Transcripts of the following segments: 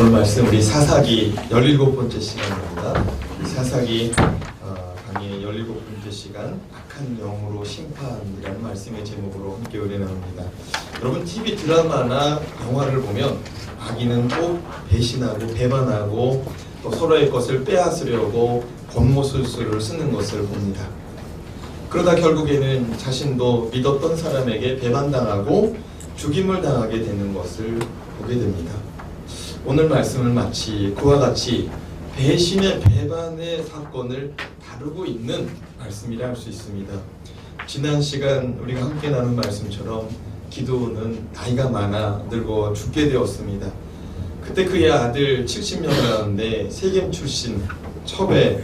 오늘 말씀 우리 사사기 17번째 시간입니다. 사사기 강의의 17번째 시간 악한 영으로 심판이라는 말씀의 제목으로 함께 은혜 나눕니다. 여러분 TV 드라마나 영화를 보면 악인은 꼭 배신하고 배반하고 또 서로의 것을 빼앗으려고 권모술수를 쓰는 것을 봅니다. 그러다 결국에는 자신도 믿었던 사람에게 배반당하고 죽임을 당하게 되는 것을 보게 됩니다. 오늘 말씀을 마치 그와 같이 배신의 배반의 사건을 다루고 있는 말씀이라 할 수 있습니다. 지난 시간 우리가 함께 나눈 말씀처럼 기드온은 나이가 많아 늙어 죽게 되었습니다. 그때 그의 아들 70명 가운데 세겜 출신 첩의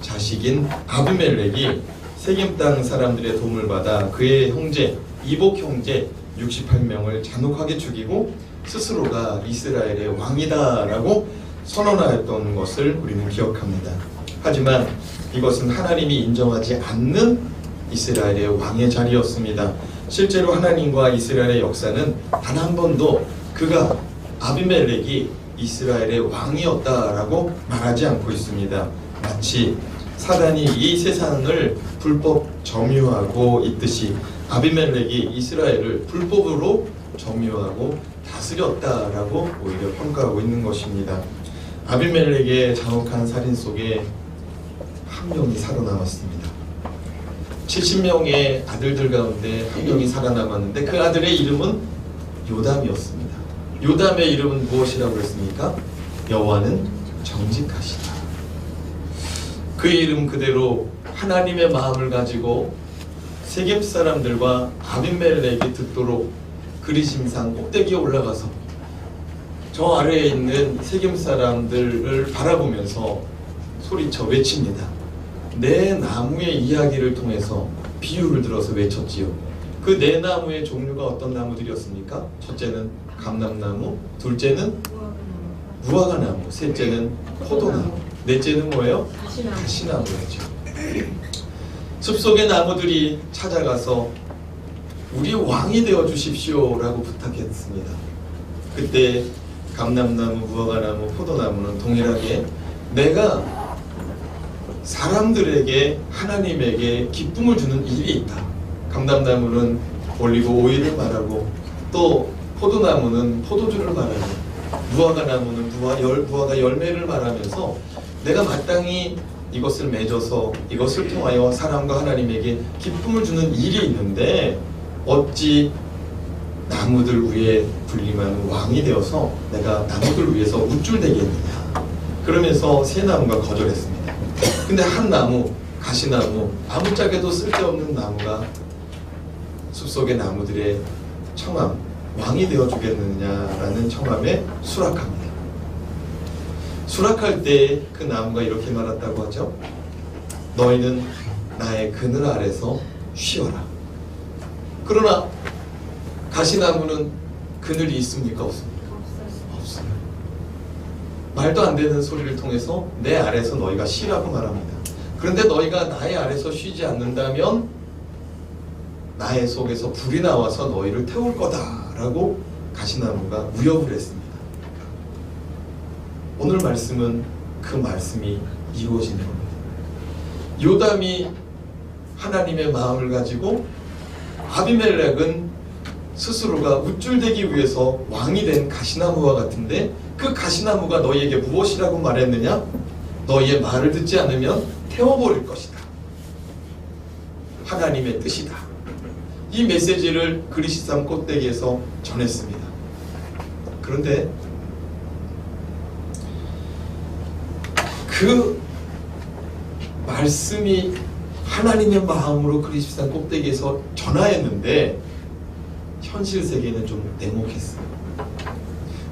자식인 아비멜렉이 세겜 땅 사람들의 도움을 받아 그의 형제 이복 형제 68명을 잔혹하게 죽이고 스스로가 이스라엘의 왕이다라고 선언하였던 것을 우리는 기억합니다. 하지만 이것은 하나님이 인정하지 않는 이스라엘의 왕의 자리였습니다. 실제로 하나님과 이스라엘의 역사는 단 한 번도 그가 아비멜렉이 이스라엘의 왕이었다라고 말하지 않고 있습니다. 마치 사단이 이 세상을 불법 점유하고 있듯이 아비멜렉이 이스라엘을 불법으로 점유하고 다스렸다라고 오히려 평가하고 있는 것입니다. 아비멜렉의 잔혹한 살인 속에 한 명이 살아남았습니다. 70명의 아들들 가운데 한 명이 살아남았는데 그 아들의 이름은 요담이었습니다. 요담의 이름은 무엇이라고 했습니까? 여호와는 정직하시다. 그의 이름 그대로 하나님의 마음을 가지고 세겜 사람들과 아비멜렉이 듣도록 그리심산 꼭대기에 올라가서 저 아래에 있는 세겜 사람들을 바라보면서 소리쳐 외칩니다. 네 나무의 이야기를 통해서 비유를 들어서 외쳤지요. 그 네 나무의 종류가 어떤 나무들이었습니까? 첫째는 감람나무, 둘째는 무화과나무, 셋째는 포도나무, 넷째는 뭐예요? 가시나무였죠. 숲속의 나무들이 찾아가서 우리 왕이 되어 주십시오 라고 부탁했습니다. 그때 감람나무, 무화과나무, 포도나무는 동일하게 내가 사람들에게 하나님에게 기쁨을 주는 일이 있다. 감람나무는 올리브 오일을 말하고 또 포도나무는 포도주를 말하고 무화과나무는 무화과 열매를 말하면서 내가 마땅히 이것을 맺어서 이것을 통하여 사람과 하나님에게 기쁨을 주는 일이 있는데 어찌 나무들 위에 군림하는 왕이 되어서 내가 나무들 위해서 우쭐대겠느냐. 그러면서 세 나무가 거절했습니다. 근데 한 나무, 가시나무, 아무짝에도 쓸데없는 나무가 숲속의 나무들의 청함, 왕이 되어주겠느냐라는 청함에 수락합니다. 수락할 때 그 나무가 이렇게 말했다고 하죠. 너희는 나의 그늘 아래서 쉬어라. 그러나 가시나무는 그늘이 있습니까? 없습니까? 없어요. 말도 안 되는 소리를 통해서 내 아래서 너희가 쉬라고 말합니다. 그런데 너희가 나의 아래서 쉬지 않는다면 나의 속에서 불이 나와서 너희를 태울 거다라고 가시나무가 위협을 했습니다. 오늘 말씀은 그 말씀이 이루어지는 겁니다. 요담이 하나님의 마음을 가지고 아비멜렉은 스스로가 우쭐대기 위해서 왕이 된 가시나무와 같은데 그 가시나무가 너희에게 무엇이라고 말했느냐? 너희의 말을 듣지 않으면 태워버릴 것이다. 하나님의 뜻이다. 이 메시지를 그리시산 꼭대기에서 전했습니다. 그런데 그 말씀이 하나님의 마음으로 그리시산 꼭대기에서 전하였는데 현실 세계는 좀 냉혹했어요.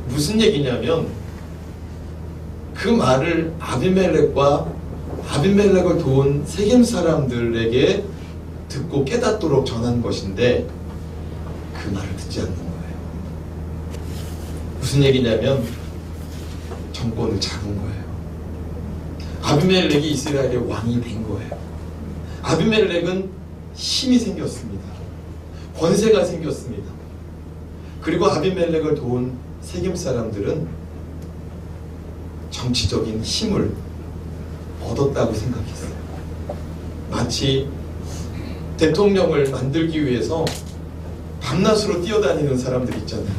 무슨 얘기냐면 그 말을 아비멜렉과 아비멜렉을 도운 세겜 사람들에게 듣고 깨닫도록 전한 것인데 그 말을 듣지 않는 거예요. 무슨 얘기냐면 정권을 잡은 거예요. 아비멜렉이 이스라엘의 왕이 된 거예요. 아비멜렉은 힘이 생겼습니다. 권세가 생겼습니다. 그리고 아비멜렉을 도운 세겜 사람들은 정치적인 힘을 얻었다고 생각했어요. 마치 대통령을 만들기 위해서 밤낮으로 뛰어다니는 사람들 있잖아요.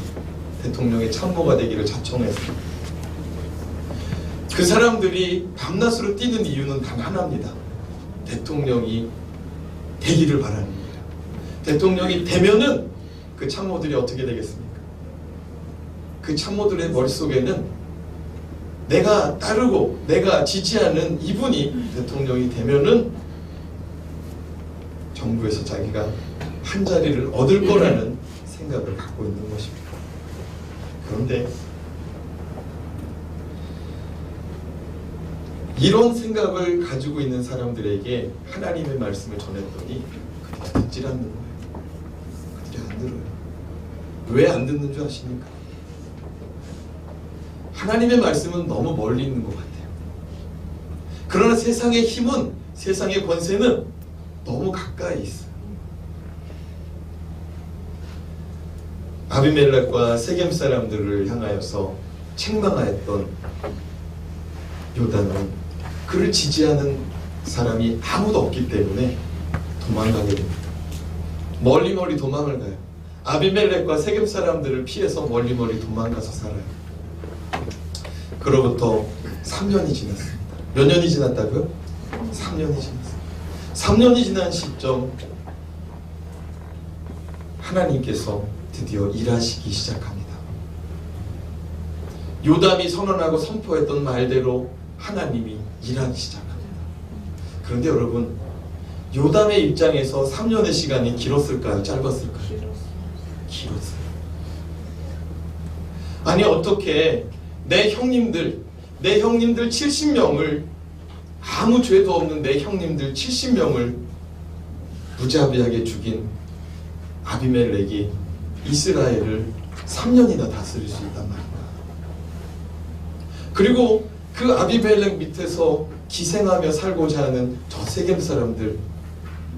대통령의 참모가 되기를 자청해서. 그 사람들이 밤낮으로 뛰는 이유는 단 하나입니다. 대통령이 되기를 바라는 거예요. 대통령이 되면은 그 참모들이 어떻게 되겠습니까? 그 참모들의 머릿속에는 내가 따르고 내가 지지하는 이분이 대통령이 되면은 정부에서 자기가 한 자리를 얻을 거라는 생각을 갖고 있는 것입니다. 그런데 이런 생각을 가지고 있는 사람들에게 하나님의 말씀을 전했더니 그들이 듣질 않는 거예요. 그들이 안 들어요. 왜 안 듣는 줄 아십니까? 하나님의 말씀은 너무 멀리 있는 것 같아요. 그러나 세상의 힘은, 세상의 권세는 너무 가까이 있어요. 아비멜렉과 세겜 사람들을 향하여서 책망하였던 요단은 그를 지지하는 사람이 아무도 없기 때문에 도망가게 됩니다. 멀리 도망을 가요. 아비멜렉과 세겜 사람들을 피해서 멀리 도망가서 살아요. 그로부터 3년이 지났습니다. 몇 년이 지났다고요? 3년이 지났어요. 3년이 지난 시점 하나님께서 드디어 일하시기 시작합니다. 요담이 선언하고 선포했던 말대로 하나님이 일하기 시작합니다. 그런데 여러분, 요담의 입장에서 3년의 시간이 길었을까요? 짧았을까요? 길었어요. 아니 어떻게 내 형님들 70명을, 아무 죄도 없는 내 형님들 70명을 무자비하게 죽인 아비멜렉이 이스라엘을 3년이나 다스릴 수 있단 말입니다. 그리고 그 아비멜렉 밑에서 기생하며 살고자 하는 저 세겜 사람들,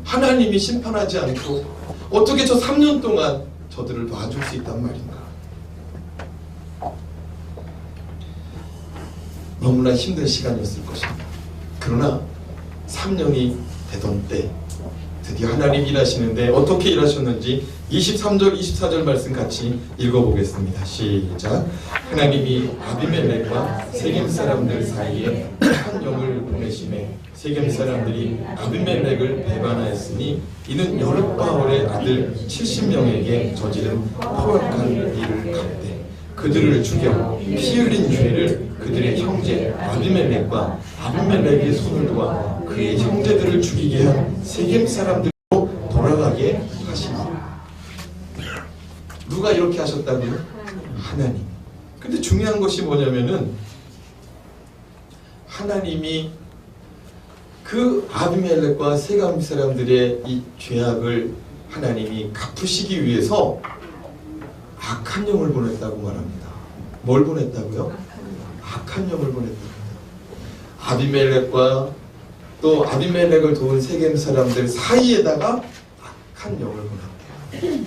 하나님이 심판하지 않고 어떻게 저 3년 동안 저들을 놔줄 수 있단 말인가? 너무나 힘든 시간이었을 것입니다. 그러나 3년이 되던 때 드디어 하나님 일하시는데 어떻게 일하셨는지 23절 24절 말씀 같이 읽어보겠습니다. 시작. 하나님이 아비멜렉과 세겜 사람들 사이에 한 영을 보내심에 세겜 사람들이 아비멜렉을 배반하였으니 이는 여룻바알의 아들 70명에게 저지른 포악한 일을 갚되 그들을 죽여 피 흘린 죄를 그들의 형제 아비멜렉과 아비멜렉의 손을 도와 그의 형제들을 죽이게 한 세겜 사람들로 돌아가게 하시니라. 누가 이렇게 하셨다고요? 하나님. 근데 중요한 것이 뭐냐면은 하나님이 그 아비멜렉과 세겜 사람들의 이 죄악을 하나님이 갚으시기 위해서 악한 영을 보냈다고 말합니다. 뭘 보냈다고요? 악한 영을 보냈답니다. 아비멜렉과 또 아비멜렉을 도운 세겜 사람들 사이에다가 악한 영을 보냈대요.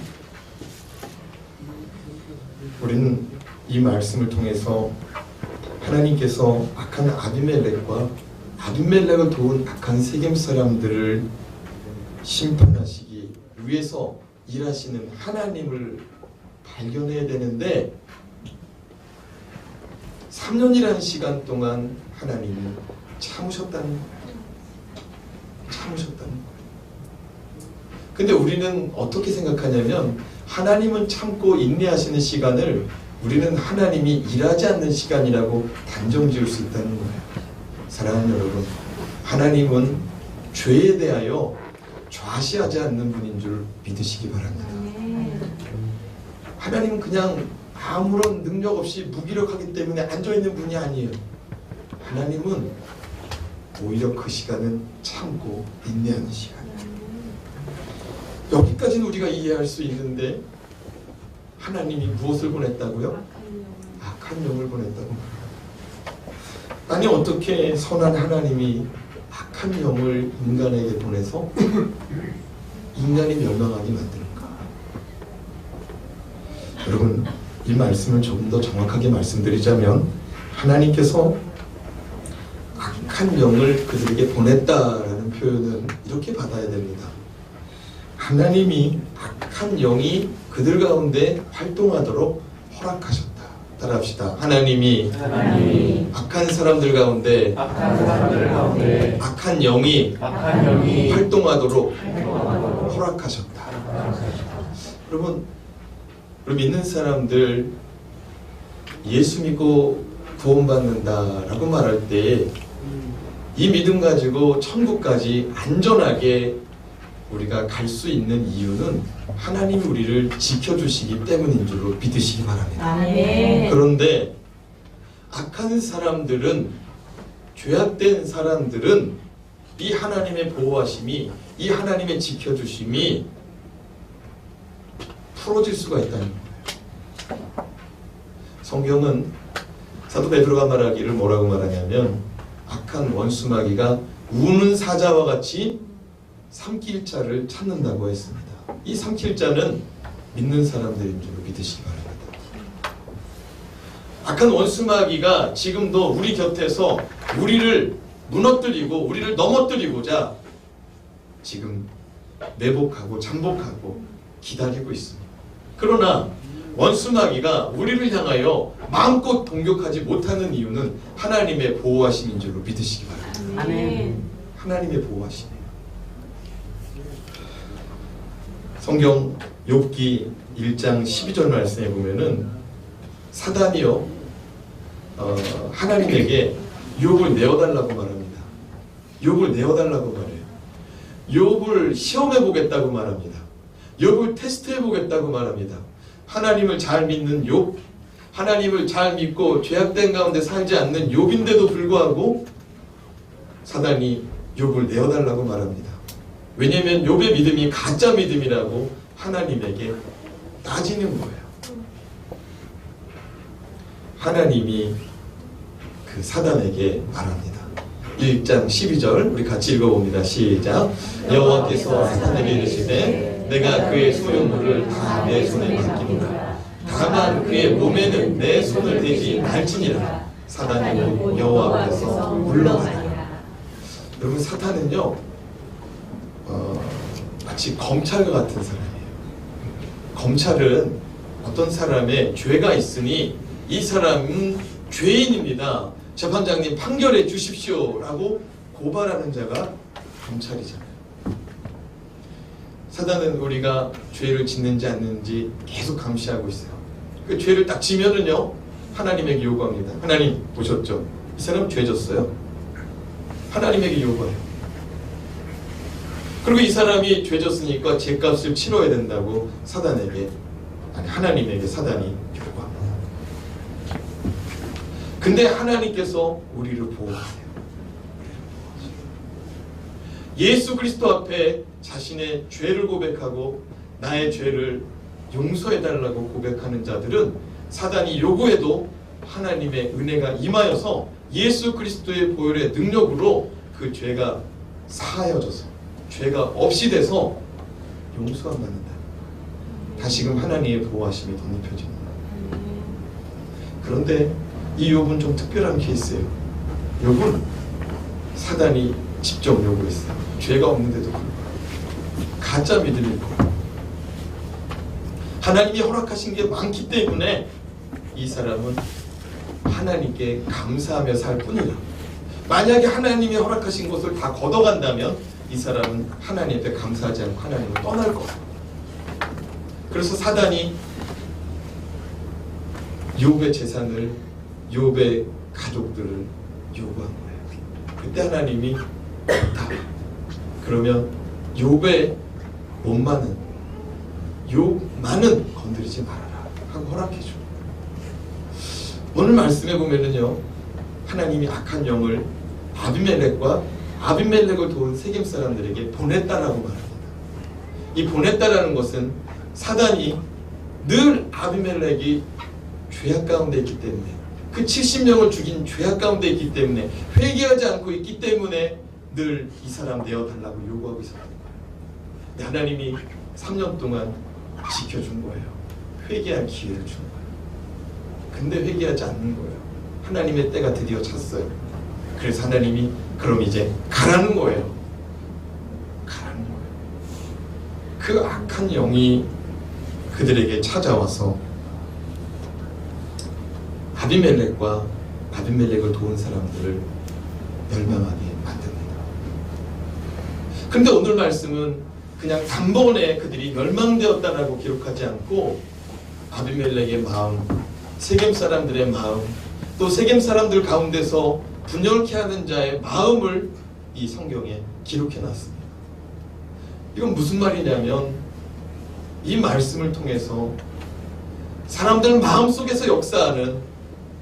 우리는 이 말씀을 통해서 하나님께서 악한 아비멜렉과 아비멜렉을 도운 악한 세겜 사람들을 심판하시기 위해서 일하시는 하나님을 발견해야 되는데 3년이라는 시간 동안 하나님이 참으셨다는 거예요. 참으셨다는 거예요. 근데 우리는 어떻게 생각하냐면 하나님은 참고 인내하시는 시간을 우리는 하나님이 일하지 않는 시간이라고 단정 지을 수 있다는 거예요. 사랑하는 여러분, 하나님은 죄에 대하여 좌시하지 않는 분인 줄 믿으시기 바랍니다. 하나님은 그냥 아무런 능력 없이 무기력하기 때문에 앉아있는 분이 아니에요. 하나님은 오히려 그 시간은 참고 인내하는 시간이에요. 여기까지는 우리가 이해할 수 있는데 하나님이 무엇을 보냈다고요? 악한 영을 보냈다고. 아니 어떻게 선한 하나님이 악한 영을 인간에게 보내서 인간이 멸망하게 만드는가? 여러분, 이 말씀을 조금 더 정확하게 말씀드리자면 하나님께서 악한 영을 그들에게 보냈다라는 표현은 이렇게 받아야 됩니다. 하나님이 악한 영이 그들 가운데 활동하도록 허락하셨다. 따라합시다. 하나님이 악한 사람들 가운데 악한 영이 활동하도록 허락하셨다. 여러분, 우리 믿는 사람들 예수 믿고 구원받는다라고 말할 때 이 믿음 가지고 천국까지 안전하게 우리가 갈 수 있는 이유는 하나님이 우리를 지켜주시기 때문인 줄로 믿으시기 바랍니다. 아멘. 그런데 악한 사람들은, 죄악된 사람들은 이 하나님의 보호하심이, 이 하나님의 지켜주심이 풀어질 수가 있다는 거예요. 성경은 사도 베드로가 말하기를 뭐라고 말하냐면 악한 원수마귀가 우는 사자와 같이 삼킬 자를 찾는다고 했습니다. 이 삼킬 자는 믿는 사람들인 줄 믿으시기 바랍니다. 악한 원수마귀가 지금도 우리 곁에서 우리를 무너뜨리고 우리를 넘어뜨리고자 지금 매복하고 잠복하고 기다리고 있습니다. 그러나 원수마귀가 우리를 향하여 마음껏 공격하지 못하는 이유는 하나님의 보호하심인 줄로 믿으시기 바랍니다. 아멘. 하나님의 보호하심이에요. 성경 욥기 1장 12절 말씀에 보면은 사단이요 하나님에게 욥을 내어달라고 말합니다. 욥을 내어달라고 말해요. 욥을 시험해 보겠다고 말합니다. 욥을 테스트해 보겠다고 말합니다. 하나님을 잘 믿는 욥, 하나님을 잘 믿고 죄악된 가운데 살지 않는 욥인데도 불구하고 사단이 욥을 내어달라고 말합니다. 왜냐하면 욥의 믿음이 가짜 믿음이라고 하나님에게 따지는 거예요. 하나님이 그 사단에게 말합니다. 1장 12절 우리 같이 읽어봅니다. 시작. 여호와께서 사단에게 이르시되 내가 그의 소유물을 다 내 손에 맡기노라. 다만 그의 몸에는 내 손을 대지 말지니라. 사단이 여호와 앞에서 물러가니라. 여러분, 사탄은요 마치 검찰과 같은 사람이에요. 검찰은 어떤 사람의 죄가 있으니 이 사람은 죄인입니다, 재판장님 판결해 주십시오라고 고발하는 자가 검찰이잖아요. 사단은 우리가 죄를 짓는지 않는지 계속 감시하고 있어요. 그 죄를 딱 지면은요 하나님에게 요구합니다. 하나님 보셨죠? 이 사람 죄 졌어요. 하나님에게 요구해요. 그리고 이 사람이 죄 졌으니까 죄값을 치러야 된다고 하나님에게 사단이 요구합니다. 근데 하나님께서 우리를 보호하세요. 예수 그리스도 앞에 자신의 죄를 고백하고 나의 죄를 용서해달라고 고백하는 자들은 사단이 요구해도 하나님의 은혜가 임하여서 예수 그리스도의 보혈의 능력으로 그 죄가 사하여져서 죄가 없이 돼서 용서가 받는다. 다시금 하나님의 보호하심이 덧입혀집니다. 그런데 이 욥은 좀 특별한 케이스예요. 욥은 사단이 직접 요구했어요. 죄가 없는데도 불구하고 가짜 믿음일 거예요. 하나님이 허락하신 게 많기 때문에 이 사람은 하나님께 감사하며 살 뿐이라. 만약에 하나님이 허락하신 것을 다 걷어간다면 이 사람은 하나님 앞에 감사하지 않고 하나님을 떠날 거예요. 그래서 사단이 욥의 재산을, 욥의 가족들을 요구한 거예요. 그때 하나님이 없다. 그러면 욥의 몸만은, 욥만은 건드리지 말아라 하고 허락해줘. 오늘 말씀에 보면은요, 하나님이 악한 영을 아비멜렉을 도운 세겜 사람들에게 보냈다라고 말합니다. 이 보냈다라는 것은 사단이 늘 아비멜렉이 죄악 가운데 있기 때문에, 그 70명을 죽인 죄악 가운데 있기 때문에, 회개하지 않고 있기 때문에 늘 이 사람 내어달라고 요구하고 있었던 거예요. 근데 하나님이 3년 동안 지켜준 거예요. 회개할 기회를 준 거예요. 근데 회개하지 않는 거예요. 하나님의 때가 드디어 찼어요. 그래서 하나님이 그럼 이제 가라는 거예요. 가라는 거예요. 그 악한 영이 그들에게 찾아와서 아비멜렉과 아비멜렉을 도운 사람들을 멸망하게 만듭니다. 근데 오늘 말씀은 그냥 단번에 그들이 멸망되었다라고 기록하지 않고 아비멜렉의 마음, 세겜 사람들의 마음, 또 세겜 사람들 가운데서 분열케 하는 자의 마음을 이 성경에 기록해 놨습니다. 이건 무슨 말이냐면 이 말씀을 통해서 사람들 마음속에서 역사하는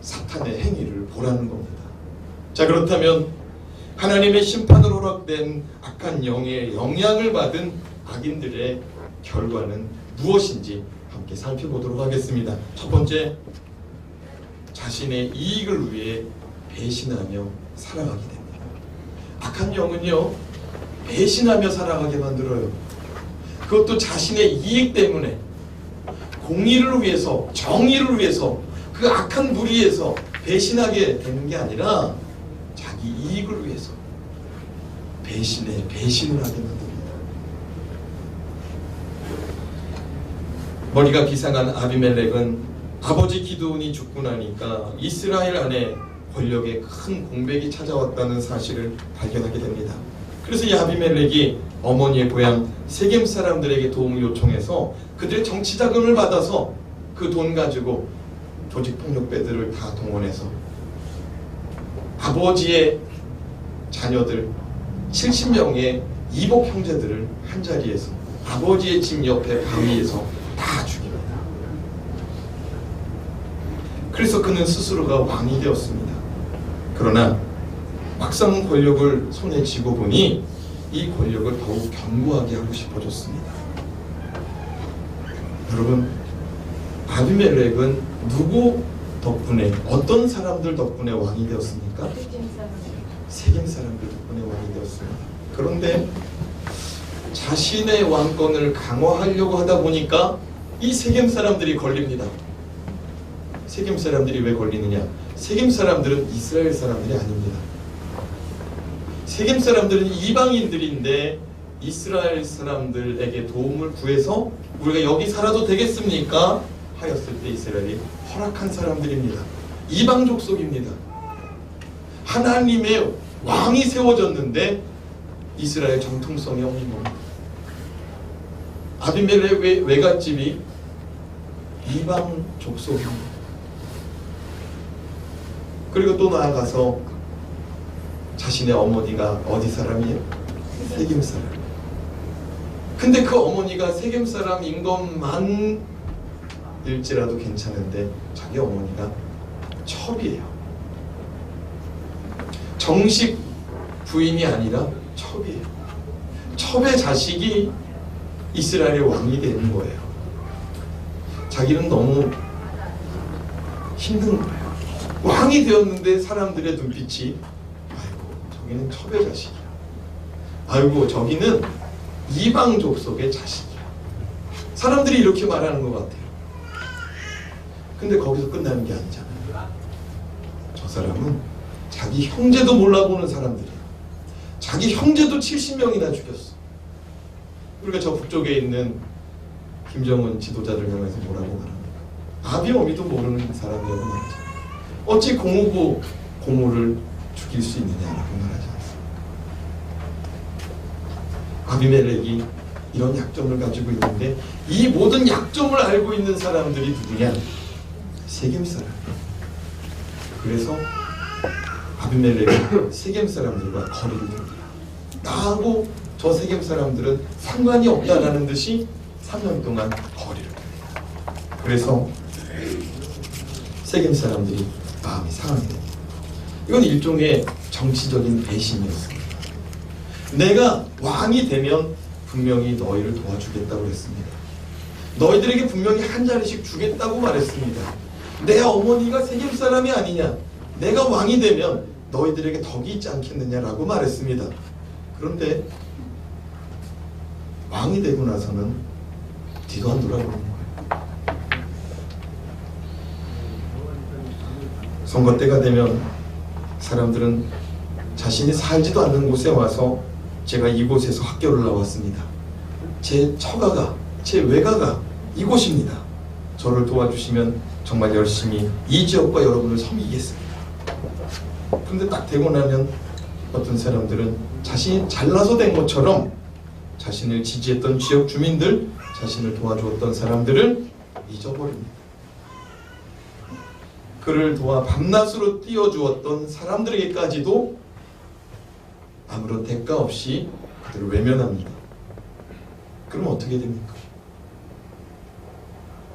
사탄의 행위를 보라는 겁니다. 자, 그렇다면 하나님의 심판으로 허락된 악한 영의 영향을 받은 악인들의 결과는 무엇인지 함께 살펴보도록 하겠습니다. 첫 번째, 자신의 이익을 위해 배신하며 살아가게 됩니다. 악한 영은요, 배신하며 살아가게 만들어요. 그것도 자신의 이익 때문에, 공의를 위해서, 정의를 위해서, 그 악한 무리에서 배신하게 되는 게 아니라 자기 이익을 위해서 배신을 하게 만듭니다. 머리가 비상한 아비멜렉은 아버지 기드온이 죽고 나니까 이스라엘 안에 권력의 큰 공백이 찾아왔다는 사실을 발견하게 됩니다. 그래서 이 아비멜렉이 어머니의 고향 세겜 사람들에게 도움을 요청해서 그들의 정치 자금을 받아서 그 돈 가지고 조직폭력배들을 다 동원해서 아버지의 자녀들 70명의 이복 형제들을 한자리에서 아버지의 집 옆에 바위에서 다 죽입니다. 그래서 그는 스스로가 왕이 되었습니다. 그러나 막상 권력을 손에 쥐고 보니 이 권력을 더욱 견고하게 하고 싶어졌습니다. 여러분, 아비멜렉은 누구 덕분에, 어떤 사람들 덕분에 왕이 되었습니까? 세겜 사람들 덕분에 왕이 되었습니다. 그런데 자신의 왕권을 강화하려고 하다 보니까 이 세겜 사람들이 걸립니다. 세겜 사람들이 왜 걸리느냐? 세겜 사람들은 이스라엘 사람들이 아닙니다. 세겜 사람들은 이방인들인데 이스라엘 사람들에게 도움을 구해서 우리가 여기 살아도 되겠습니까? 하였을 때 이스라엘이 허락한 사람들입니다. 이방 족속입니다. 하나님의 왕이 세워졌는데 이스라엘 정통성이 없는 겁니다. 아비멜렉 외갓집이 이방 족속입니다. 그리고 또 나아가서 자신의 어머니가 어디 사람이에요? 세겜 사람. 근데 그 어머니가 세겜 사람인 것만 일지라도 괜찮은데 자기 어머니가 첩이에요. 정식 부인이 아니라 첩이에요. 첩의 자식이 이스라엘의 왕이 되는 거예요. 자기는 너무 힘든 거예요. 왕이 되었는데 사람들의 눈빛이 아이고 저기는 첩의 자식이야. 아이고 저기는 이방 족속의 자식이야. 사람들이 이렇게 말하는 것 같아요. 근데 거기서 끝나는 게 아니잖아요. 저 사람은 자기 형제도 몰라보는 사람들이야. 자기 형제도 70명이나 죽였어. 우리가 저 북쪽에 있는 김정은 지도자들 향해서 뭐라고 말합니까? 아비 어미도 모르는 사람이라고 말하죠. 어찌 공후부 고모를 죽일 수 있느냐라고 말하지 않습니까? 아비멜렉이 이런 약점을 가지고 있는데 이 모든 약점을 알고 있는 사람들이 누구냐? 세겜 사람. 그래서 아비멜렉은 세겜 사람들과 거리를 둡니다. 나하고 저 세겜 사람들은 상관이 없다라는 듯이 3년 동안 거리를 둡니다. 그래서 세겜 사람들이 마음이 상하게 됩니다. 이건 일종의 정치적인 배신이었습니다. 내가 왕이 되면 분명히 너희를 도와주겠다고 했습니다. 너희들에게 분명히 한 자리씩 주겠다고 말했습니다. 내 어머니가 세겜 사람이 아니냐? 내가 왕이 되면 너희들에게 덕이 있지 않겠느냐라고 말했습니다. 그런데 왕이 되고 나서는 뒤도 안 돌아보는 거예요. 선거 때가 되면 사람들은 자신이 살지도 않는 곳에 와서 제가 이곳에서 학교를 나왔습니다. 제 처가가, 제 외가가 이곳입니다. 저를 도와주시면 정말 열심히 이 지역과 여러분을 섬기겠습니다. 그런데 딱 되고 나면 어떤 사람들은 자신이 잘나서 된 것처럼 자신을 지지했던 지역 주민들, 자신을 도와주었던 사람들을 잊어버립니다. 그를 도와 밤낮으로 띄워주었던 사람들에게까지도 아무런 대가 없이 그들을 외면합니다. 그럼 어떻게 됩니까?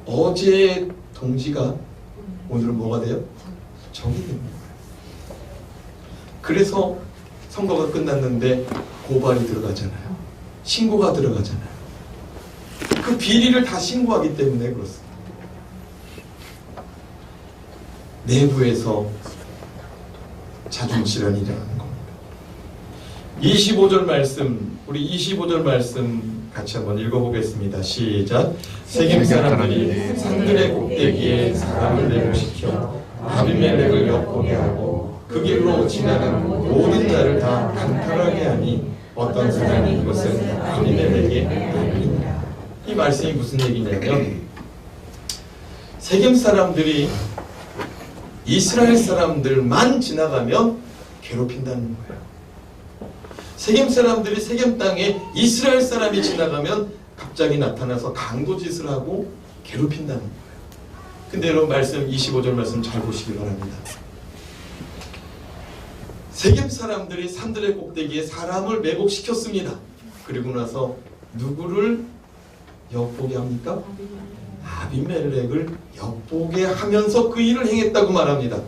어제의 동지가 오늘은 뭐가 돼요? 적이 됩니다. 그래서 선거가 끝났는데 고발이 들어가잖아요. 신고가 들어가잖아요. 그 비리를 다 신고하기 때문에 그렇습니다. 내부에서 자존실현이 일어나는 겁니다. 25절 말씀, 우리 25절 말씀 같이 한번 읽어보겠습니다. 시작. 세겜 사람들이 산들의 꼭대기에 사람을 매복시켜 아비멜렉을 엿보게 하고 그 길로 지나는 모든 자를 다 강탈하게 하니 어떤 사람이 그것을 아비멜렉에 알리니라. 이 말씀이 무슨 얘기냐면 세겜 사람들이 이스라엘 사람들만 지나가면 괴롭힌다는 거예요. 세겜 사람들이 세겜 땅에 이스라엘 사람이 지나가면 갑자기 나타나서 강도짓을 하고 괴롭힌다는 거예요. 근데 여러분 말씀 25절 말씀 잘 보시기 바랍니다. 세겜 사람들이 산들의 꼭대기에 사람을 매복시켰습니다. 그리고 나서 누구를 엿보게 합니까? 아비멜렉을 엿보게 하면서 그 일을 행했다고 말합니다.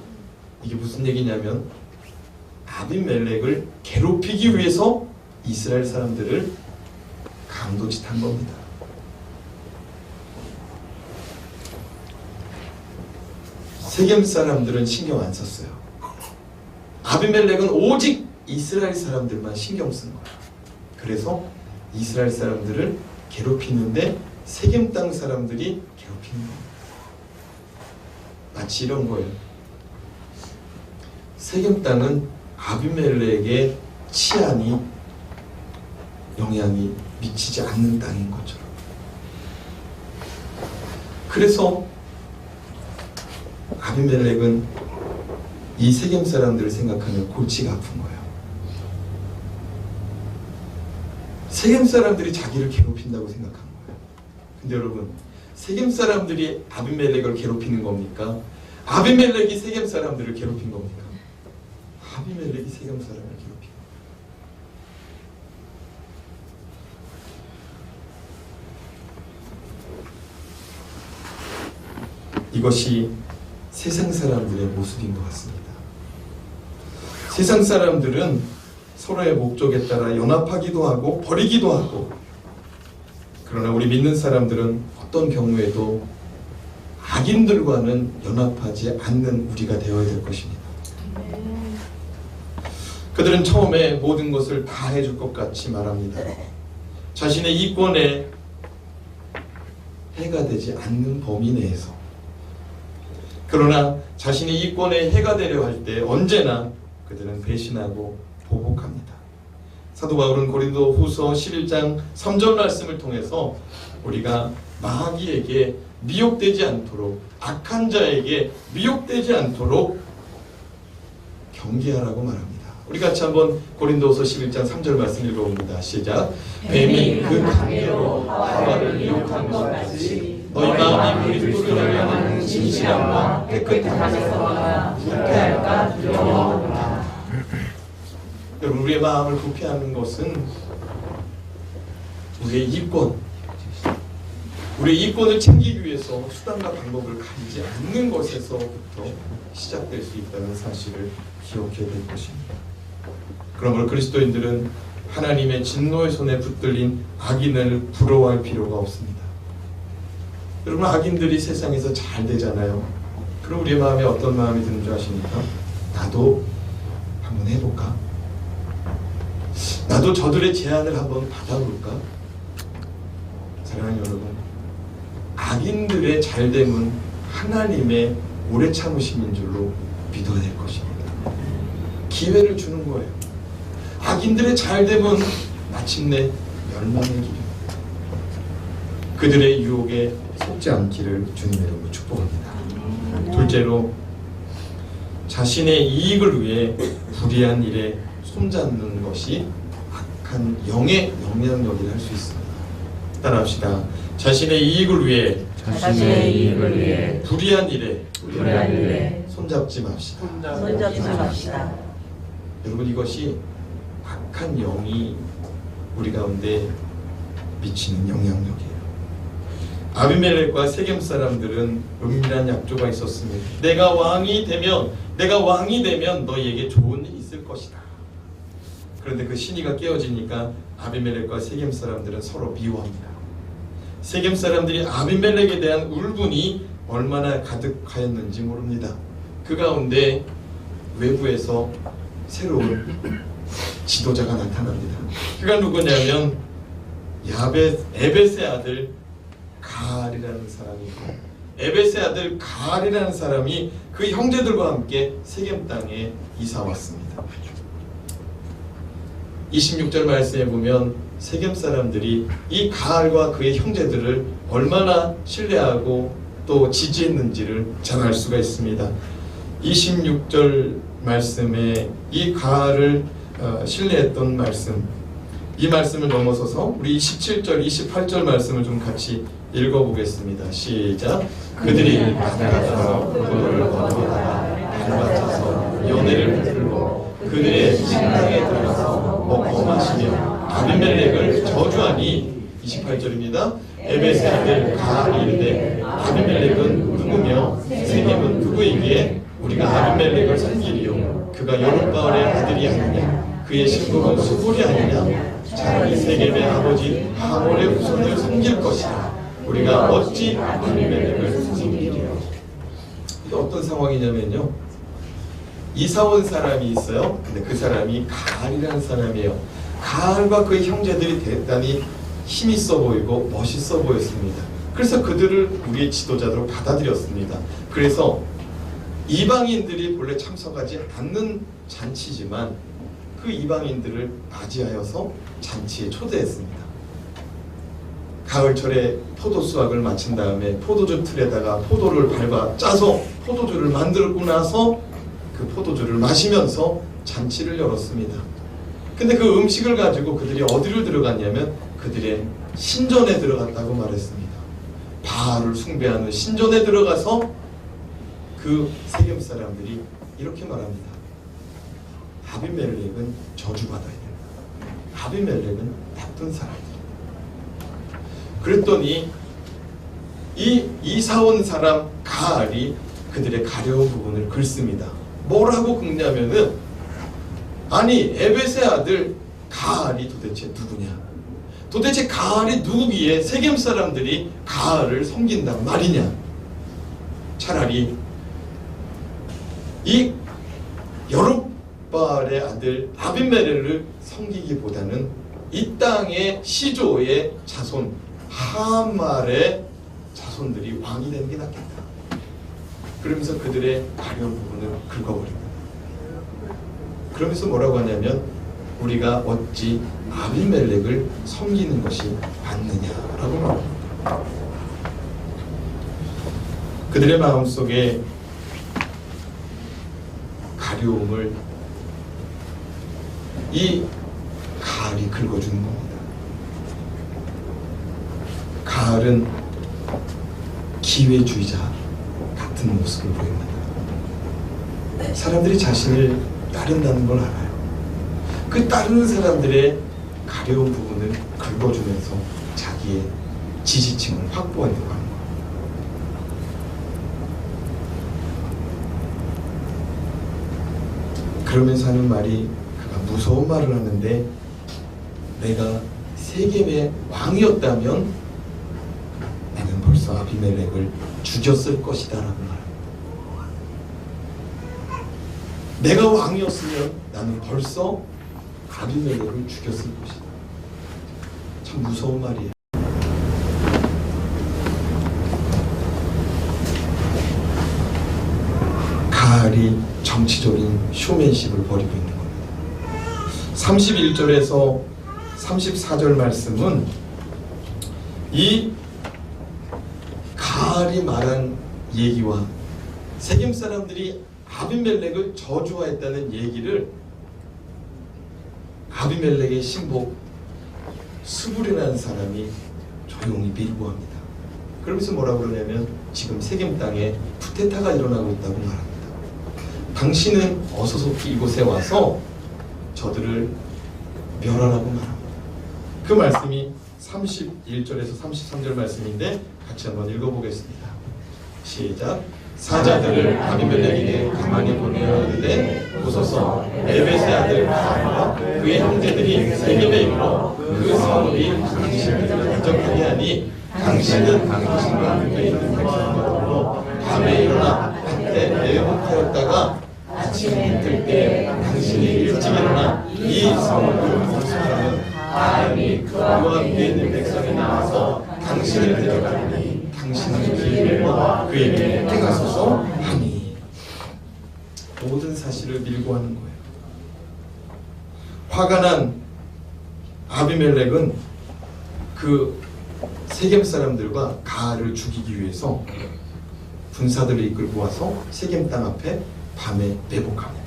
이게 무슨 얘기냐면 아비멜렉을 괴롭히기 위해서 이스라엘 사람들을 강도짓한 겁니다. 세겜 사람들은 신경 안 썼어요. 아비멜렉은 오직 이스라엘 사람들만 신경 쓴 거예요. 그래서 이스라엘 사람들을 괴롭히는데 세겜 땅 사람들이 괴롭히는 겁니다. 마치 이런 거예요. 세겜 땅은 아비멜렉의 치안이 영향이 미치지 않는 땅인 것처럼. 그래서 아비멜렉은 이 세겜 사람들을 생각하면 골치가 아픈 거예요. 세겜 사람들이 자기를 괴롭힌다고 생각한 거예요. 근데 여러분, 세겜 사람들이 아비멜렉을 괴롭히는 겁니까? 아비멜렉이 세겜 사람들을 괴롭힌 겁니까? 아비멜렉이 세겜 사람을 괴롭힌 겁니다. 이것이 세상 사람들의 모습인 것 같습니다. 세상 사람들은 서로의 목적에 따라 연합하기도 하고 버리기도 하고, 그러나 우리 믿는 사람들은 어떤 경우에도 악인들과는 연합하지 않는 우리가 되어야 될 것입니다. 그들은 처음에 모든 것을 다 해줄 것 같이 말합니다. 자신의 이권에 해가 되지 않는 범위 내에서. 그러나 자신의 이권에 해가 되려 할 때 언제나 그들은 배신하고 보복합니다. 사도 바울은 고린도 후서 11장 3절 말씀을 통해서 우리가 마귀에게 미혹되지 않도록, 악한 자에게 미혹되지 않도록 경계하라고 말합니다. 우리 같이 한번 고린도후서 11장 3절 말씀 읽어봅니다. 시작. 뱀이 그 관계로 하와를 미혹한 것 같이 너희 마음이 그리스도를 향하는 진실함과 깨끗함에서 부패할까 두려워하노라. 여러분, 우리의 마음을 부패하는 것은 우리의 이권, 우리의 이권을 챙기기 위해서 수단과 방법을 가리지 않는 것에서부터 시작될 수 있다는 사실을 기억해야 될 것입니다. 그러므로 그리스도인들은 하나님의 진노의 손에 붙들린 악인을 부러워할 필요가 없습니다. 여러분, 악인들이 세상에서 잘 되잖아요. 그럼 우리의 마음에 어떤 마음이 드는 줄 아십니까? 나도 한번 해볼까? 나도 저들의 제안을 한번 받아볼까? 사랑하는 여러분, 악인들의 잘됨은 하나님의 오래 참으심인 줄로 믿어야 될 것입니다. 기회를 주는 거예요. 자기들의 잘됨은 마침내 멸망의 길입니다. 그들의 유혹에 속지 않기를 주님의 이름으로 축복합니다. 둘째로, 자신의 이익을 위해 불의한 일에 손잡는 것이 악한 영의 영향력이라 할 수 있습니다. 따라합시다. 자신의 이익을 위해 불의한 일에 손잡지 맙시다. 여러분, 이것이 악한 영이 우리 가운데 미치는 영향력이에요. 아비멜렉과 세겜 사람들은 은밀한 약조가 있었습니다. 내가 왕이 되면 너희에게 좋은 일이 있을 것이다. 그런데 그 신의가 깨어지니까 아비멜렉과 세겜 사람들은 서로 미워합니다. 세겜 사람들이 아비멜렉에 대한 울분이 얼마나 가득하였는지 모릅니다. 그 가운데 외부에서 새로운 지도자가 나타납니다. 그가 누구냐면 에벳의 아들 가알이라는 사람이고, 에벳의 아들 가알이라는 사람이 그 형제들과 함께 세겜 땅에 이사 왔습니다. 26절 말씀에 보면 세겜 사람들이 이 가알과 그의 형제들을 얼마나 신뢰하고 또 지지했는지를 잘 알 수가 있습니다. 26절 말씀에 이 가알을 신뢰했던 말씀, 이 말씀을 넘어서서 우리 17절, 28절 말씀을 좀 같이 읽어보겠습니다. 시작. 그들이 바다에서 포도를 거두다가 밟아쳐서 연회를 풀고 그들의 식당에 들어가서 먹고 마시며 아비멜렉을 저주하니, 28절입니다. 에벳의 아들 가알이 이르되 아비멜렉은 누구며 세겜은 누구이기에 우리가 아비멜렉을 섬기리요 그가 여룻바알의 아들이 아니냐, 그의 신부가 수골이 아니냐, 차라리 세겜의 아버지 하몰의 후손을 섬길 것이다. 우리가 어찌 아비멜렉을 섬기리요. 이게 어떤 상황이냐면요, 이사온 사람이 있어요. 근데 그 사람이 가알이라는 사람이에요. 가알과 그의 형제들이 대단히 힘있어 보이고 멋있어 보였습니다. 그래서 그들을 우리의 지도자로 받아들였습니다. 그래서 이방인들이 본래 참석하지 않는 잔치지만 그 이방인들을 맞이하여서 잔치에 초대했습니다. 가을철에 포도 수확을 마친 다음에 포도주 틀에다가 포도를 밟아 짜서 포도주를 만들고 나서 그 포도주를 마시면서 잔치를 열었습니다. 근데 그 음식을 가지고 그들이 어디를 들어갔냐면 그들의 신전에 들어갔다고 말했습니다. 바알을 숭배하는 신전에 들어가서 그 세겜 사람들이 이렇게 말합니다. 아비멜렉은 저주받아야 된다. 아비멜렉은 나쁜 사람이다. 그랬더니 이 이사온 사람 가알이 그들의 가려운 부분을 긁습니다. 뭐라고 긁냐면은, 아니 에벳의 아들 가알이 도대체 누구냐? 도대체 가알이 누구기에 세겜 사람들이 가알을 섬긴단 말이냐? 차라리 이 여룻바알의 아들 아비멜렉을 섬기기보다는 이 땅의 시조의 자손 하말의 자손들이 왕이 되는 게 낫겠다. 그러면서 그들의 가려운 부분을 긁어버립니다. 그러면서 뭐라고 하냐면, 우리가 어찌 아비멜렉을 섬기는 것이 맞느냐라고 말합니다. 그들의 마음속에 가려움을 이 가알이 긁어주는 겁니다. 가알은 기회주의자 같은 모습을 보입니다. 사람들이 자신을 따른다는 걸 알아요. 그 따르는 사람들의 가려운 부분을 긁어주면서 자기의 지지층을 확보하려고 하는 거예요. 그러면서 하는 말이, 그가 무서운 말을 하는데, 내가 세겜의 왕이었다면 나는 벌써 아비멜렉을 죽였을 것이다 라고 말합니다. 내가 왕이었으면 나는 벌써 아비멜렉을 죽였을 것이다. 참 무서운 말이에요. 가알이 정치적인 쇼맨십을 벌이고 있는 겁니다. 31절에서 34절 말씀은 이 가알이 말한 얘기와 세겜 사람들이 아비멜렉을 저주하였다는 얘기를 아비멜렉의 신복 스불이라는 사람이 조용히 밀고 합니다. 그러면서 뭐라고 그러냐면 지금 세겜 땅에 쿠데타가 일어나고 있다고 말합니다. 당신은 어서 이곳에 와서 저들을 멸하라고 말합니다. 그 말씀이 31절에서 33절 말씀인데 같이 한번 읽어보겠습니다. 시작. 사자들을 아비멜렉에게 가만히 보내어 이르되 보소서 에벳의 아들 가알과 그의 형제들이 세겜에 이르러 그 성읍이 당신을 대적하게 하니 당신은 당신과 함께 있는 백성으로 밤에 일어나 밭에 매복하였다가 아침에 뜰 때 당신이 일찍 일어나 이 성읍을 공습하면 가알이 그와 함께 있는 백성이 나와서 당신을 대적하니 당신은 기회를 모아 그에게 행하소서 하니. 모든 사실을 밀고 하는 거예요. 화가 난 아비멜렉은 그 세겜 사람들과 가알을 죽이기 위해서 군사들을 이끌고 와서 세겜 땅 앞에 밤에 매복합니다.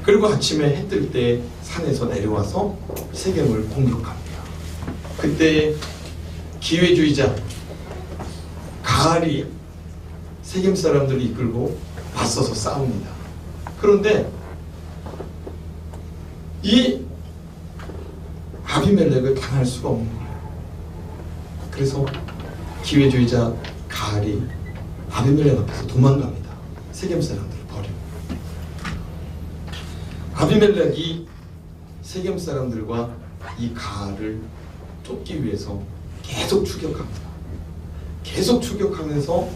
그리고 아침에 해 뜰 때 산에서 내려와서 세겜을 공격합니다. 그때 기회주의자 가알이 세겜 사람들을 이끌고 맞서서 싸웁니다. 그런데 이 아비멜렉을 당할 수가 없는 거예요. 그래서 기회주의자 가알이 아비멜렉 앞에서 도망갑니다. 세겜 사람들을 버리고. 아비멜렉이 세겜 사람들과 이 가알을 쫓기 위해서 계속 추격합니다. 계속 추격하면서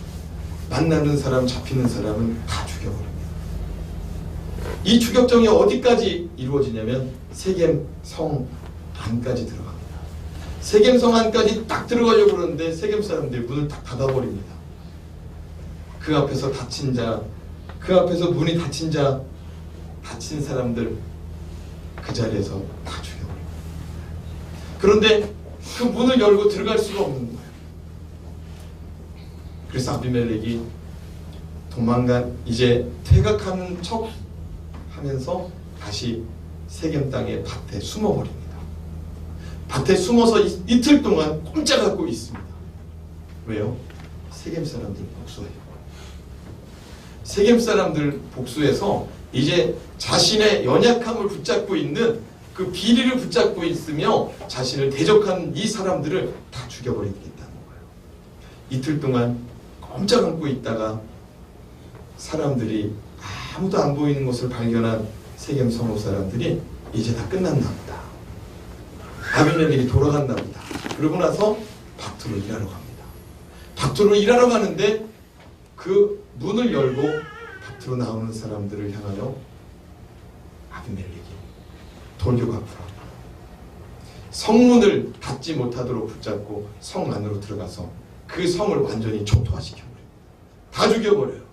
만나는 사람, 잡히는 사람은 다 죽여버립니다. 이 추격정이 어디까지 이루어지냐면 세겜 성 안까지 들어갑니다. 세겜 성 안까지 딱 들어가려고 그러는데 세겜 사람들이 문을 딱 닫아버립니다. 그 앞에서 다친 자, 그 앞에서 문이 닫힌 자, 다친 사람들 그 자리에서 다 죽여버립니다. 그런데 그 문을 열고 들어갈 수가 없는 거예요. 그래서 아비멜렉이 이제 퇴각하는 척 하면서 다시 세겜 땅의 밭에 숨어버립니다. 밭에 숨어서 이틀 동안 꼼짝하고 있습니다. 왜요? 세겜 사람들 복수해요. 세겜 사람들 복수해서 이제 자신의 연약함을 붙잡고 있는 그 비리를 붙잡고 있으며 자신을 대적하는 이 사람들을 다 죽여버리겠다는 거예요. 이틀 동안 꼼짝 않고 있다가 사람들이 아무도 안 보이는 것을 발견한 세겜 성읍 사람들이 이제 다 끝났나 보다. 아비멜렉이 돌아갔나 보다. 그러고 나서 밭으로 일하러 갑니다. 밭으로 일하러 가는데 그 문을 열고 밭으로 나오는 사람들을 향하여 아비멜렉이 돌격 앞으로 성문을 닫지 못하도록 붙잡고 성 안으로 들어가서 그 성을 완전히 초토화시켜버려요. 다 죽여버려요.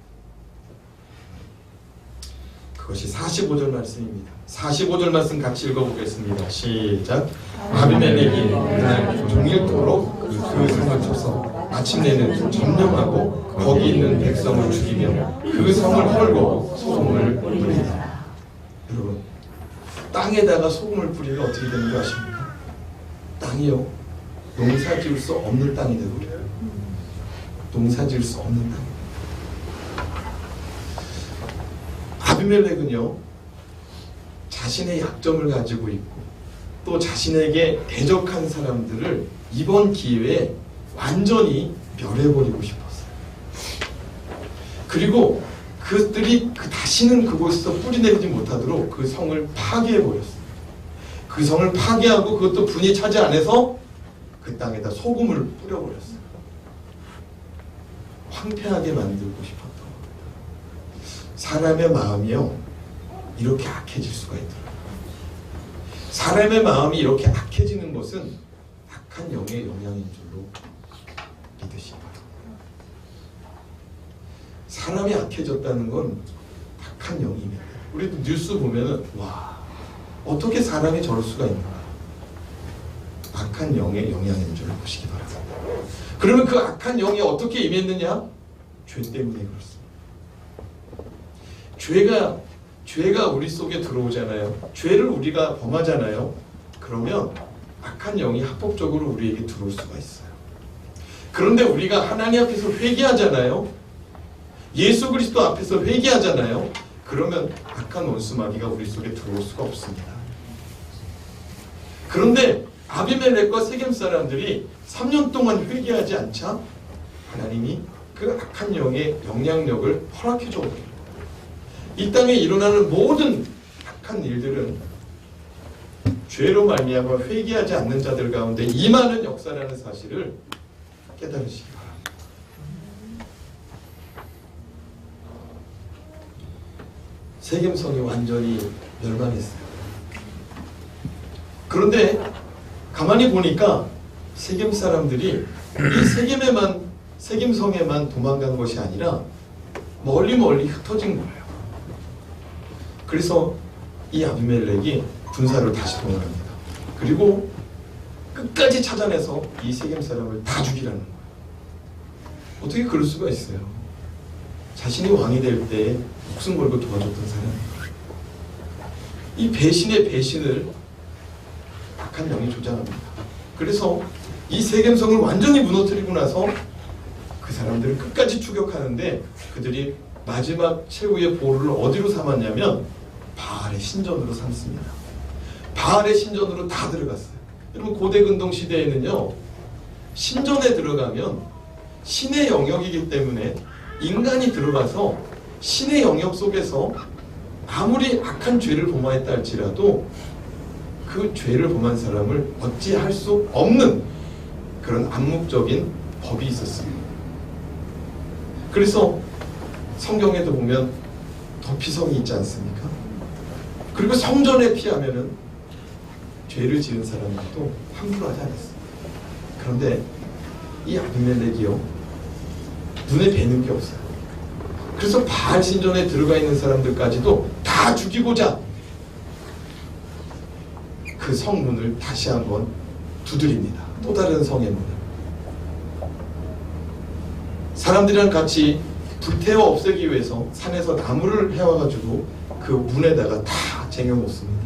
그것이 45절 말씀입니다. 45절 말씀 같이 읽어보겠습니다. 시작. 아비멜렉이 그날 종일토록 그 성을 쳐서 마침내는 점령하고 거기 있는 백성을 죽이며 그 성을 헐고 소금을 뿌리니라. 여러분, 땅에다가 소금을 뿌리면 어떻게 되는 거 아십니까? 땅이요, 농사 지을 수 없는 땅이 되고요. 농사 지을 수 없는 땅. 아비멜렉은요, 자신의 약점을 가지고 있고 또 자신에게 대적한 사람들을 이번 기회에 완전히 멸해버리고 싶었어요. 그리고 그들이 다시는 그곳에서 뿌리내리지 못하도록 그 성을 파괴해버렸어요. 그 성을 파괴하고 그것도 분이 차지 안에서 그 땅에다 소금을 뿌려버렸어요. 황폐하게 만들고 싶었던 겁니다. 사람의 마음이요, 이렇게 악해질 수가 있더라고요. 사람의 마음이 이렇게 악해지는 것은 악한 영의 영향인 줄로 믿으시기 바랍니다. 사람이 악해졌다는 건 악한 영입니다. 우리도 뉴스 보면은 와, 어떻게 사람이 저럴 수가 있나. 악한 영의 영향인 줄 보시기 바랍니다. 그러면 그 악한 영이 어떻게 임했느냐? 죄 때문에 그렇습니다. 죄가 우리 속에 들어오잖아요. 죄를 우리가 범하잖아요. 그러면 악한 영이 합법적으로 우리에게 들어올 수가 있어요. 그런데 우리가 하나님 앞에서 회개하잖아요. 예수 그리스도 앞에서 회개하잖아요. 그러면 악한 원수마귀가 우리 속에 들어올 수가 없습니다. 그런데 아비멜렉과 세겜 사람들이 3년 동안 회개하지 않자 하나님이 그 악한 영의 영향력을 허락해 줍니다. 이 땅에 일어나는 모든 악한 일들은 죄로 말미암아 회개하지 않는 자들 가운데 임하는 역사라는 사실을 깨달으시기 바랍니다. 세겜성이 완전히 멸망했어요. 그런데 가만히 보니까 세겜 사람들이 이 세겜성에만 도망간 것이 아니라 멀리 흩어진 거예요. 그래서 이 아비멜렉이 군사를 다시 동원합니다. 그리고 끝까지 찾아내서 이 세겜 사람을 다 죽이라는 거예요. 어떻게 그럴 수가 있어요? 자신이 왕이 될 때 목숨 걸고 도와줬던 사람, 이 배신의 배신을 악한 영이 조장합니다. 그래서 이 세겜성을 완전히 무너뜨리고 나서 그 사람들을 끝까지 추격하는데 그들이 마지막 최후의 보루를 어디로 삼았냐면 바알의 신전으로 삼습니다. 바알의 신전으로 다 들어갔어요. 여러분 고대 근동 시대에는요, 신전에 들어가면 신의 영역이기 때문에 인간이 들어가서 신의 영역 속에서 아무리 악한 죄를 범하였다 할지라도 그 죄를 범한 사람을 어찌할 수 없는 그런 암묵적인 법이 있었습니다. 그래서 성경에도 보면 도피성이 있지 않습니까? 그리고 성전에 피하면은 죄를 지은 사람들도 함부로 하지 않았습니다. 그런데 이 아비멜렉이요, 눈에 뵈는 게 없어요. 그래서 바알 신전에 들어가 있는 사람들까지도 다 죽이고자 그 성문을 다시 한번 두드립니다. 또 다른 성의 문을. 사람들이랑 같이 불태워 없애기 위해서 산에서 나무를 해와가지고 그 문에다가 다 쟁여놓습니다.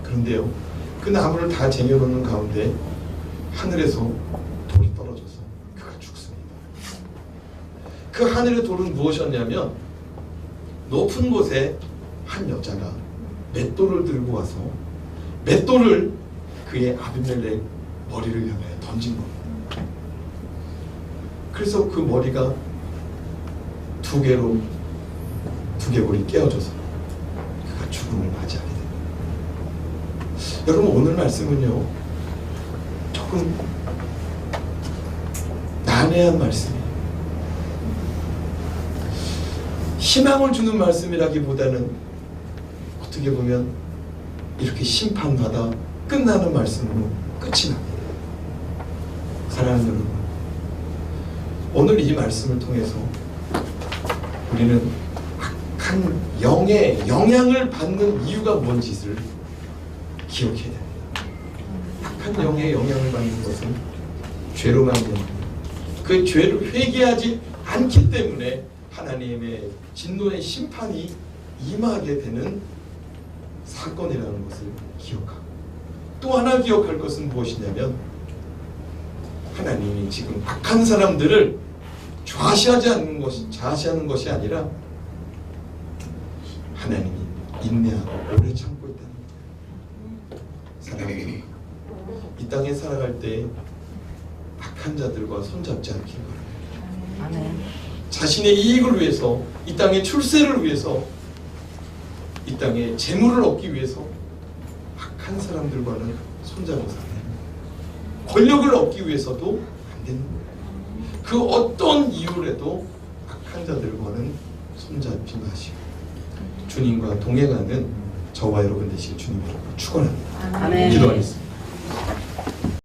그런데요, 그 나무를 다 쟁여놓는 가운데 하늘에서 돌이 떨어져서 그가 죽습니다. 그 하늘의 돌은 무엇이었냐면 높은 곳에 한 여자가 맷돌을 들고 와서 맷돌을 그의 아비멜렉 머리를 향하여 던진 겁니다. 그래서 그 머리가 두개골이 깨어져서 그가 죽음을 맞이하게 됩니다. 여러분, 오늘 말씀은요, 조금 난해한 말씀이에요. 희망을 주는 말씀이라기보다는 어떻게 보면 이렇게 심판받아 끝나는 말씀으로 끝이 납니다. 사랑하는 여러분, 오늘 이 말씀을 통해서 우리는 악한 영의 영향을 받는 이유가 뭔지를 기억해야 됩니다. 악한 영의 영향을 받는 것은 죄로 말미암아 그 죄를 회개하지 않기 때문에 하나님의 진노의 심판이 임하게 되는 사건이라는 것을 기억하고, 또 하나 기억할 것은 무엇이냐면 하나님이 지금 악한 사람들을 좌시하는 것이 아니라 하나님이 인내하고 오래 참고 있다는 거예요. 사랑하는 여러분, 이 땅에 살아갈 때 악한 자들과 손잡지 않길 바랍니다. 아멘. 자신의 이익을 위해서, 이 땅의 출세를 위해서, 이 땅에 재물을 얻기 위해서 악한 사람들과는 손잡아서 안 됩니다. 권력을 얻기 위해서도 안 되는 거예요. 그 어떤 이유라도 악한 자들과는 손잡지 마시고 주님과 동행하는 저와 여러분 되시길 주님으로 축원합니다. 아멘. 기도하겠습니다.